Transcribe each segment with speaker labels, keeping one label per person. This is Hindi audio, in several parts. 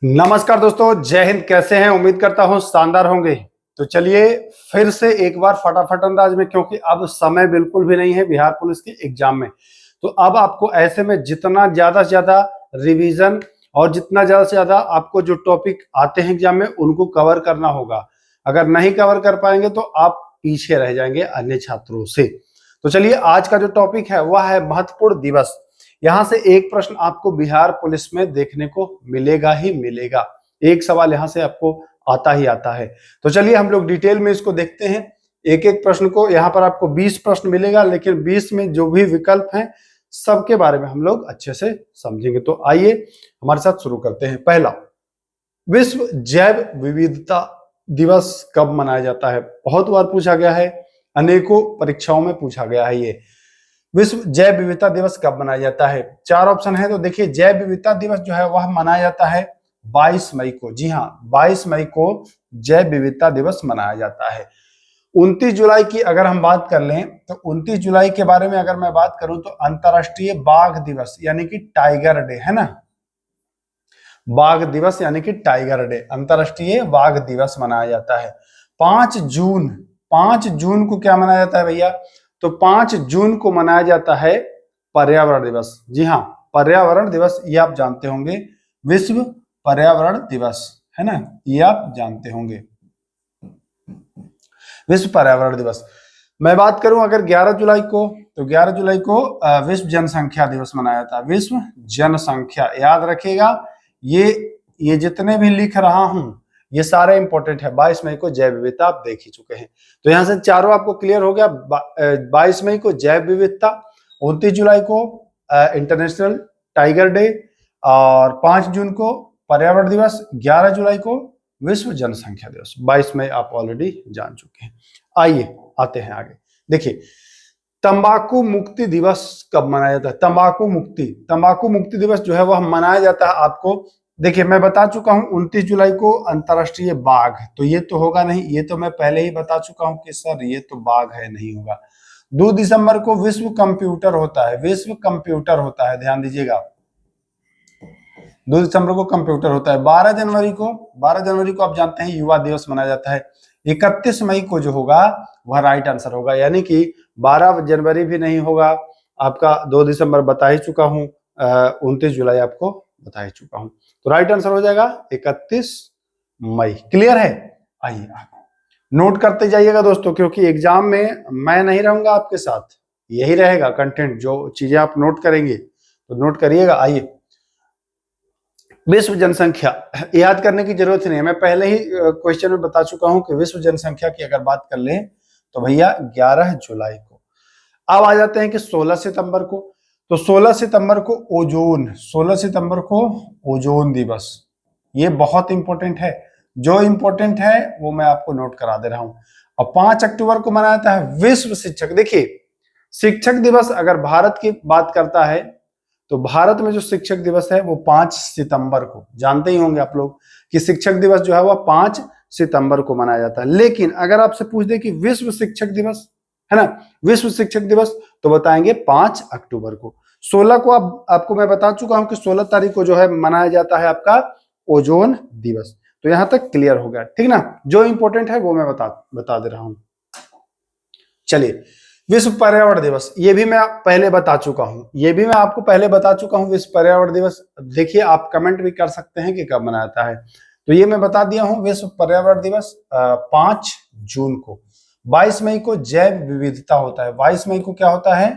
Speaker 1: नमस्कार दोस्तों, जय हिंद। कैसे हैं? उम्मीद करता हूं शानदार होंगे। तो चलिए फिर से एक बार फटाफट अंदाज में, क्योंकि अब समय बिल्कुल भी नहीं है बिहार पुलिस के एग्जाम में। तो अब आपको ऐसे में जितना ज्यादा से ज्यादा रिवीजन और जितना ज्यादा से ज्यादा आपको जो टॉपिक आते हैं एग्जाम में उनको कवर करना होगा। अगर नहीं कवर कर पाएंगे तो आप पीछे रह जाएंगे अन्य छात्रों से। तो चलिए आज का जो टॉपिक है वह है महत्वपूर्ण दिवस। यहां से एक प्रश्न आपको बिहार पुलिस में देखने को मिलेगा ही मिलेगा। एक सवाल यहां से आपको आता ही आता है। तो चलिए हम लोग डिटेल में इसको देखते हैं। एक एक प्रश्न को, यहाँ पर आपको 20 प्रश्न मिलेगा, लेकिन 20 में जो भी विकल्प हैं सबके बारे में हम लोग अच्छे से समझेंगे। तो आइए हमारे साथ शुरू करते हैं। पहला, विश्व जैव विविधता दिवस कब मनाया जाता है? बहुत बार पूछा गया है, अनेकों परीक्षाओं में पूछा गया है। ये विश्व जैव विविधता दिवस कब मनाया जाता है? चार ऑप्शन है। तो देखिए, जैव विविधता दिवस जो है वह मनाया जाता है 22 मई को। जी हाँ, 22 मई को जैव विविधता दिवस मनाया जाता है। 29 जुलाई की अगर हम बात कर लें तो 29 जुलाई के बारे में अगर मैं बात करूं तो अंतर्राष्ट्रीय बाघ दिवस यानी कि टाइगर डे है ना। बाघ दिवस यानी कि टाइगर डे, अंतर्राष्ट्रीय बाघ दिवस मनाया जाता है। 5 जून को क्या मनाया जाता है भैया? तो 5 जून को मनाया जाता है पर्यावरण दिवस। जी हाँ, पर्यावरण दिवस, ये आप जानते होंगे, विश्व पर्यावरण दिवस है ना, ये आप जानते होंगे, विश्व पर्यावरण दिवस। मैं बात करूं अगर 11 जुलाई को, तो 11 जुलाई को विश्व जनसंख्या दिवस मनाया जाता है। विश्व जनसंख्या, याद रखिएगा, ये जितने भी लिख रहा हूं ये सारे इंपॉर्टेंट है। 22 मई को जैव विविधता आप देख ही चुके हैं, तो यहां से चारों आपको क्लियर हो गया। 22 मई को जैव विविधता, 29 जुलाई को इंटरनेशनल टाइगर डे, और 5 जून को पर्यावरण दिवस, 11 जुलाई को विश्व जनसंख्या दिवस, 22 मई आप ऑलरेडी जान चुके हैं। आइए आते हैं आगे। देखिए, तंबाकू मुक्ति दिवस कब मनाया जाता है? तंबाकू मुक्ति दिवस जो है वह मनाया जाता है आपको, देखिए मैं बता चुका हूं 29 जुलाई को अंतर्राष्ट्रीय बाघ, तो ये तो होगा नहीं, ये तो मैं पहले ही बता चुका हूं कि सर ये तो बाघ है, नहीं होगा। 2 दिसंबर को विश्व कंप्यूटर होता है, विश्व कंप्यूटर होता है, ध्यान दीजिएगा, 2 दिसंबर को कंप्यूटर होता है। 12 जनवरी को आप जानते हैं युवा दिवस मनाया जाता है। 31 मई को जो होगा वह राइट आंसर होगा, यानी कि 12 जनवरी भी नहीं होगा आपका, 2 दिसंबर बता ही चुका हूं, 29 जुलाई आपको बता ही चुका हूं, तो राइट आंसर हो जाएगा 31 मई। क्लियर है? आइए नोट करते जाइएगा दोस्तों, क्योंकि एग्जाम में मैं नहीं रहूंगा आपके साथ, यही रहेगा कंटेंट, जो चीजें आप नोट करेंगे तो नोट करिएगा। आइए, विश्व जनसंख्या याद करने की जरूरत नहीं है, मैं पहले ही क्वेश्चन में बता चुका हूं कि विश्व जनसंख्या की अगर बात कर लें तो भैया 11 जुलाई को। अब आ जाते हैं कि 16 सितंबर को, तो 16 सितंबर को ओजोन दिवस, ये बहुत इंपॉर्टेंट है। जो इंपॉर्टेंट है वो मैं आपको नोट करा दे रहा हूं। और 5 अक्टूबर को मनाया जाता है विश्व शिक्षक। देखिए, शिक्षक दिवस अगर भारत की बात करता है तो भारत में जो शिक्षक दिवस है वो 5 सितंबर को, जानते ही होंगे आप लोग कि शिक्षक दिवस जो है वह 5 सितंबर को मनाया जाता है। लेकिन अगर आपसे पूछ दे कि विश्व शिक्षक दिवस है ना, विश्व शिक्षक दिवस, तो बताएंगे 5 अक्टूबर को। 16 को आपको मैं बता चुका हूं कि 16 तारीख को जो है मनाया जाता है आपका ओजोन दिवस। तो यहां तक क्लियर हो गया, ठीक ना? जो इंपॉर्टेंट है वो मैं बता दे रहा हूं। चलिए, विश्व पर्यावरण दिवस, ये भी मैं पहले बता चुका हूं, विश्व पर्यावरण दिवस। देखिए, आप कमेंट भी कर सकते हैं कि कब मनाया जाता है, तो ये मैं बता दिया हूं, विश्व पर्यावरण दिवस 5 जून को। 22 मई को जैव विविधता होता है। 22 मई को क्या होता है?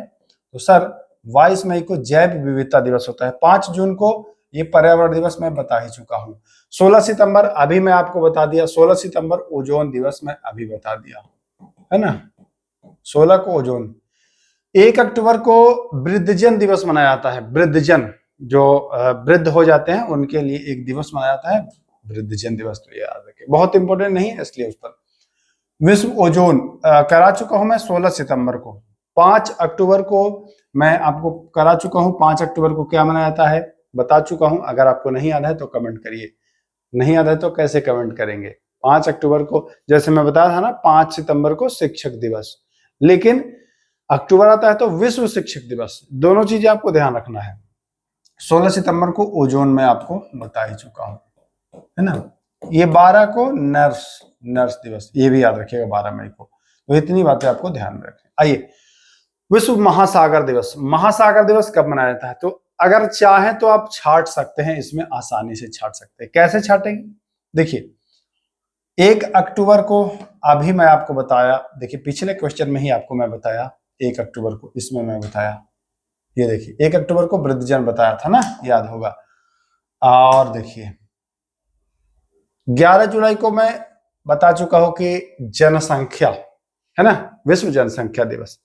Speaker 1: तो सर 22 मई को जैव विविधता दिवस होता है। 5 जून को ये पर्यावरण दिवस मैं बता ही चुका हूं। 16 सितंबर अभी मैं आपको बता दिया, 16 सितंबर ओजोन दिवस मैं अभी बता दिया, है ना, 16 को ओजोन। 1 अक्टूबर को वृद्धजन दिवस मनाया जाता है। वृद्धजन, जो वृद्ध हो जाते हैं उनके लिए एक दिवस मनाया जाता है, वृद्धजन दिवस, तो ये याद रखें, बहुत इंपॉर्टेंट नहीं है इसलिए उस पर। विश्व ओजोन करा चुका हूं मैं 16 सितंबर को। 5 अक्टूबर को मैं आपको करा चुका हूं, 5 अक्टूबर को क्या मनाया जाता है बता चुका हूं। अगर आपको नहीं याद है तो कमेंट करिए, नहीं याद है तो कैसे कमेंट करेंगे। 5 अक्टूबर को, जैसे मैं बताया था ना, 5 सितंबर को शिक्षक दिवस, लेकिन अक्टूबर आता है तो विश्व शिक्षक दिवस, दोनों चीजें आपको ध्यान रखना है। 16 सितंबर को ओजोन में आपको बता ही चुका हूं। है ना। ये 12 को नर्स दिवस, ये भी याद रखिएगा 12 मई को। तो इतनी बातें आपको ध्यान में रखें। आइए, विश्व महासागर दिवस। महासागर दिवस कब मनाया जाता है? तो अगर चाहे तो आप छाट सकते हैं, इसमें आसानी से छाट सकते हैं। कैसे छाटेंगे? देखिए 1 अक्टूबर को, अभी मैं आपको बताया, देखिए पिछले क्वेश्चन में ही आपको मैं बताया 1 अक्टूबर को, इसमें मैं बताया, ये देखिए 1 अक्टूबर को वृद्धजन बताया था ना, याद होगा। और देखिए 11 जुलाई को मैं बता चुका हूं कि जनसंख्या, है ना, विश्व जनसंख्या दिवस।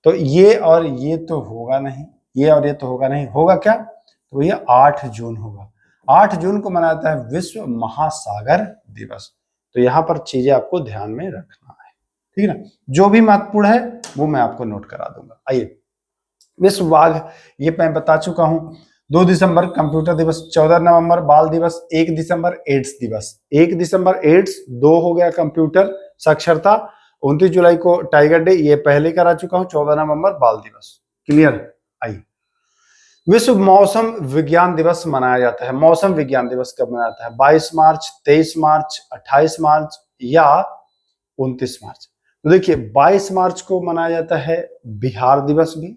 Speaker 1: तो ये और ये तो होगा नहीं, ये और ये तो होगा नहीं, होगा क्या? तो ये 8 जून होगा। 8 जून को मनाया जाता है विश्व महासागर दिवस। तो यहां पर चीजें आपको ध्यान में रखना है, ठीक है ना। जो भी महत्वपूर्ण है वो मैं आपको नोट करा दूंगा। आइए, विश्व बाघ, ये मैं बता चुका हूं। 2 दिसंबर कंप्यूटर दिवस, 14 नवंबर बाल दिवस, 1 दिसंबर एड्स दिवस, 1 दिसंबर एड्स, 2 हो गया कंप्यूटर साक्षरता, 29 जुलाई को टाइगर डे, ये पहले करा चुका हूं, 14 नवंबर बाल दिवस। क्लियर? आइए, विश्व मौसम विज्ञान दिवस मनाया जाता है। मौसम विज्ञान दिवस कब मनाया जाता है? 22 मार्च, 23 मार्च, 28 मार्च या 29 मार्च? तो देखिए 22 मार्च को मनाया जाता है बिहार दिवस भी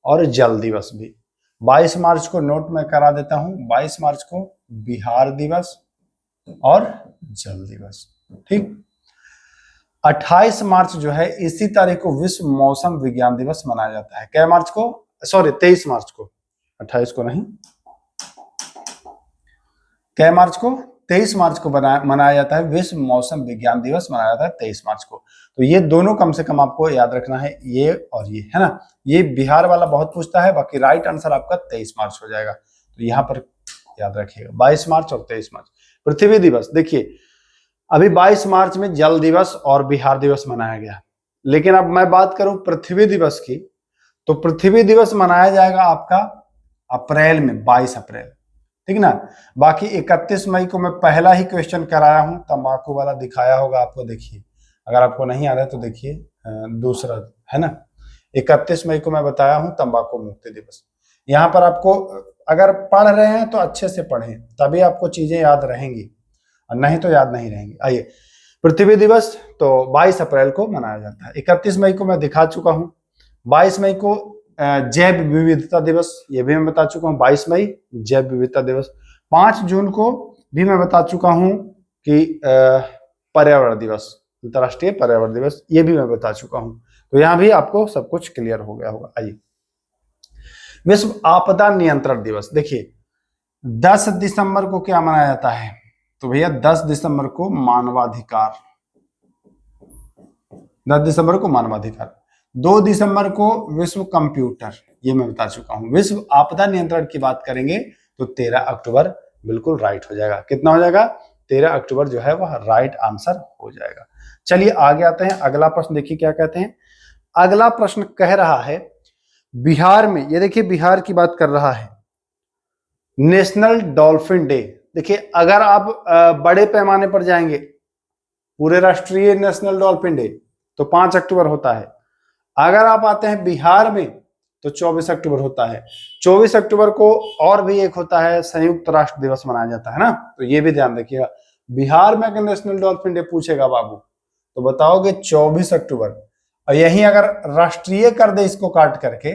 Speaker 1: और जल दिवस भी। 22 मार्च को नोट में करा देता हूं, 22 मार्च को बिहार दिवस और जल दिवस, ठीक। 28 मार्च जो है, इसी तारीख को विश्व मौसम विज्ञान दिवस मनाया जाता है। क्या मार्च को? सॉरी 23 मार्च को, 28 को नहीं। क्या मार्च को? 23 मार्च को मनाया जाता है विश्व मौसम विज्ञान दिवस, मनाया जाता है 23 मार्च को। तो ये दोनों कम से कम आपको याद रखना है, ये और ये, है ना। ये बिहार वाला बहुत पूछता है, बाकी राइट आंसर आपका 23 मार्च हो जाएगा। तो यहां पर याद रखिएगा 22 मार्च और 23 मार्च। पृथ्वी दिवस, देखिए अभी 22 मार्च में जल दिवस और बिहार दिवस मनाया गया, लेकिन अब मैं बात करूं पृथ्वी दिवस की, तो पृथ्वी दिवस मनाया जाएगा आपका अप्रैल में, 22 अप्रैल, ठीक ना। बाकी 31 मई को मैं पहला ही क्वेश्चन कराया हूं, तंबाकू वाला दिखाया होगा आपको, देखिए अगर आपको नहीं आ रहा है तो देखिए दूसरा, है ना। 31 मई को मैं बताया हूं तंबाकू मुक्ति दिवस। यहां पर आपको अगर पढ़ रहे हैं तो अच्छे से पढ़ें, तभी आपको चीजें याद रहेंगी, और नहीं तो याद नहीं रहेंगी। आइए, पृथ्वी दिवस तो 22 अप्रैल को मनाया जाता है। 31 मई को मैं दिखा चुका हूं। 22 मई को जैव विविधता दिवस, ये भी मैं बता चुका हूं, 22 मई जैव विविधता दिवस। 5 जून को भी मैं बता चुका हूं कि पर्यावरण दिवस, अंतर्राष्ट्रीय पर्यावरण दिवस, ये भी मैं बता चुका हूं। तो यहां भी आपको सब कुछ क्लियर हो गया होगा। आइए, विश्व आपदा नियंत्रण दिवस, देखिए 10 दिसंबर को क्या मनाया जाता है? तो भैया 10 दिसंबर को मानवाधिकार, 10 दिसंबर को मानवाधिकार। 2 दिसंबर को विश्व कंप्यूटर, ये मैं बता चुका हूं। विश्व आपदा नियंत्रण की बात करेंगे तो 13 अक्टूबर बिल्कुल राइट हो जाएगा। कितना हो जाएगा? 13 अक्टूबर जो है वह राइट आंसर हो जाएगा। चलिए आगे आते हैं, अगला प्रश्न देखिए क्या कहते हैं। अगला प्रश्न कह रहा है बिहार में, ये देखिए बिहार की बात कर रहा है, नेशनल डॉल्फिन डे। देखिए अगर आप बड़े पैमाने पर जाएंगे, पूरे राष्ट्रीय नेशनल डॉल्फिन डे तो 5 अक्टूबर होता है। अगर आप आते हैं बिहार में तो 24 अक्टूबर होता है। 24 अक्टूबर को और भी एक होता है, संयुक्त राष्ट्र दिवस मनाया जाता है ना, तो ये भी ध्यान रखिएगा। बिहार में अगर नेशनल डॉल्फिन डे पूछेगा बाबू तो बताओगे 24 अक्टूबर, और यहीं अगर राष्ट्रीय कर दे, इसको काट करके,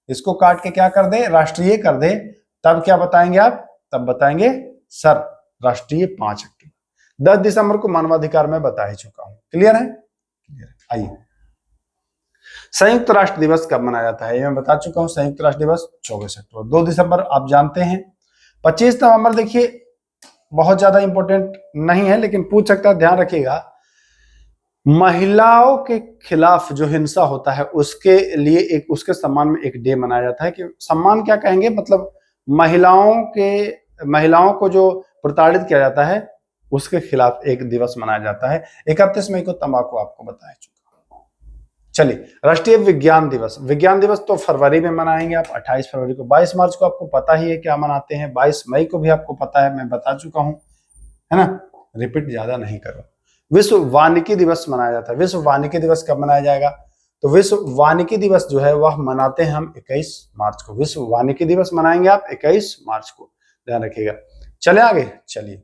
Speaker 1: इसको काट के क्या कर दे, राष्ट्रीय कर दे, तब क्या बताएंगे आप? तब बताएंगे सर राष्ट्रीय 5 अक्टूबर। 10 दिसंबर को मानवाधिकार में बता ही चुका हूं। क्लियर है? क्लियर है। आइए, संयुक्त राष्ट्र दिवस कब मनाया जाता है? ये मैं बता चुका हूं, संयुक्त राष्ट्र दिवस 24 अक्टूबर। 2 दिसंबर आप जानते हैं। 25 नवंबर देखिए बहुत ज्यादा इंपॉर्टेंट नहीं है, लेकिन पूछ सकता है, ध्यान रखिएगा। महिलाओं के खिलाफ जो हिंसा होता है उसके लिए एक, उसके सम्मान में एक डे मनाया जाता है। कि सम्मान क्या कहेंगे, मतलब महिलाओं को जो प्रताड़ित किया जाता है उसके खिलाफ एक दिवस मनाया जाता है। 31 मई को तंबाकू आपको बताया चुका। चलिए, राष्ट्रीय विज्ञान दिवस, विज्ञान दिवस तो फरवरी में मनाएंगे आप, 28 फरवरी को। 22 मार्च को आपको पता ही है क्या मनाते हैं, 22 मई को भी आपको पता है, मैं बता चुका हूं, है ना, रिपीट ज्यादा नहीं करो। विश्व वानिकी दिवस मनाया जाता है। विश्व वानिकी दिवस कब मनाया जाएगा? तो विश्व वानिकी दिवस जो है वह मनाते हैं हम 21 मार्च को। विश्व वानिकी दिवस मनाएंगे आप 21 मार्च को, ध्यान रखिएगा। चले आगे, चलिए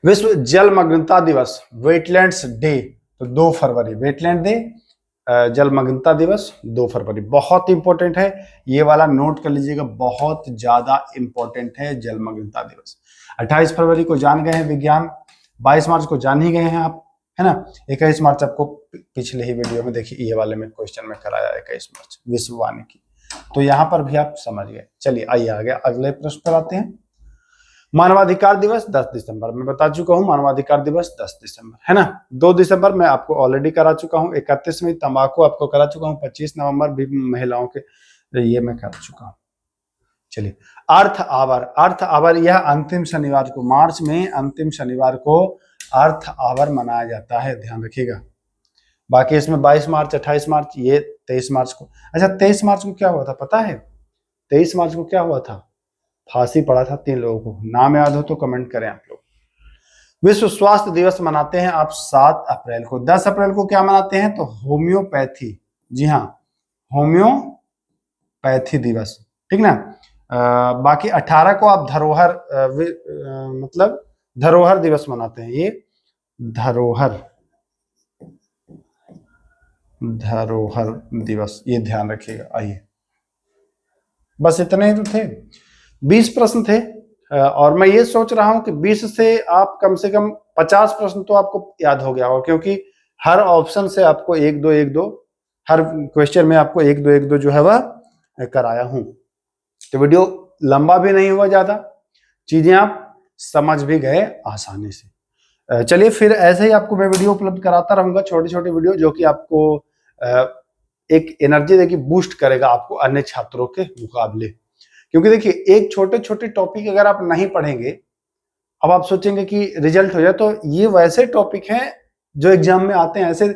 Speaker 1: विश्व जलमग्नता दिवस, वेटलैंड्स डे, तो 2 फरवरी, वेटलैंड डे, जलमग्नता दिवस 2 फरवरी, बहुत इंपॉर्टेंट है ये वाला, नोट कर लीजिएगा, बहुत ज्यादा इंपॉर्टेंट है जलमग्नता दिवस। 28 फरवरी को जान गए हैं विज्ञान, 22 मार्च को जान ही गए हैं आप, है ना। 21 मार्च आपको पिछले ही वीडियो में देखिए ये वाले में क्वेश्चन में कराया 21 मार्च विश्व वानिकी, तो यहां पर भी आप समझ गए। चलिए आइए आगे अगले प्रश्न पर आते हैं। मानवाधिकार दिवस 10 दिसंबर, मैं बता चुका हूं मानवाधिकार दिवस 10 दिसंबर, है ना। 2 दिसंबर मैं आपको ऑलरेडी करा चुका हूं, 31वीं तंबाकू आपको करा चुका हूं, 25 नवंबर भी महिलाओं के ये मैं करा चुका हूं। चलिए अर्थ आवर, अर्थ आवर यह अंतिम शनिवार को, मार्च में अंतिम शनिवार को अर्थ आवर मनाया जाता है, ध्यान रखिएगा। बाकी इसमें 22 मार्च, 28 मार्च, ये 23 मार्च को। अच्छा 23 मार्च को क्या हुआ था पता है? 23 मार्च को क्या हुआ था? फांसी पड़ा था 3 लोगों को, नाम याद हो तो कमेंट करें आप लोग। विश्व स्वास्थ्य दिवस मनाते हैं आप 7 अप्रैल को। 10 अप्रैल को क्या मनाते हैं? तो होम्योपैथी, जी हाँ होम्योपैथी दिवस, ठीक ना। बाकी 18 को आप धरोहर मतलब धरोहर दिवस मनाते हैं, ये धरोहर दिवस, ये ध्यान रखिएगा। आइए बस इतने ही तो थे, 20 प्रश्न थे, और मैं ये सोच रहा हूं कि 20 से आप कम से कम 50 प्रश्न तो आपको याद हो गया होगा, क्योंकि हर ऑप्शन से आपको 1-2 हर क्वेश्चन में आपको 1-2 जो है वह कराया हूं। तो वीडियो लंबा भी नहीं हुआ ज्यादा, चीजें आप समझ भी गए आसानी से। चलिए फिर ऐसे ही आपको मैं वीडियो उपलब्ध कराता रहूंगा, छोटी छोटी वीडियो, जो कि आपको एक एनर्जी देगी, बूस्ट करेगा आपको अन्य छात्रों के मुकाबले। क्योंकि देखिए एक छोटे छोटे टॉपिक अगर आप नहीं पढ़ेंगे, अब आप सोचेंगे कि रिजल्ट हो जाए, तो ये वैसे टॉपिक हैं जो एग्जाम में आते हैं। ऐसे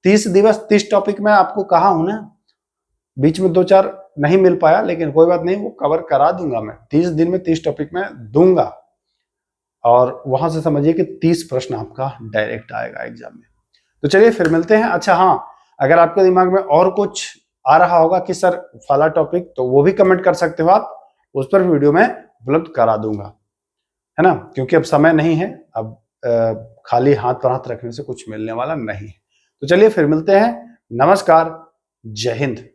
Speaker 1: 30 टॉपिक मैं आपको कहा हूं ना, बीच में 2-4 नहीं मिल पाया, लेकिन कोई बात नहीं, वो कवर करा दूंगा मैं 30 दिन में, 30 टॉपिक में दूंगा, और वहां से समझिए कि 30 प्रश्न आपका डायरेक्ट आएगा एग्जाम में। तो चलिए फिर मिलते हैं। अच्छा हाँ, अगर आपके दिमाग में और कुछ आ रहा होगा कि सर फला टॉपिक, तो वो भी कमेंट कर सकते हो आप, उस पर वीडियो में उपलब्ध करा दूंगा, है ना। क्योंकि अब समय नहीं है, अब खाली हाथ पर हाथ रखने से कुछ मिलने वाला नहीं है। तो चलिए फिर मिलते हैं, नमस्कार, जय हिंद।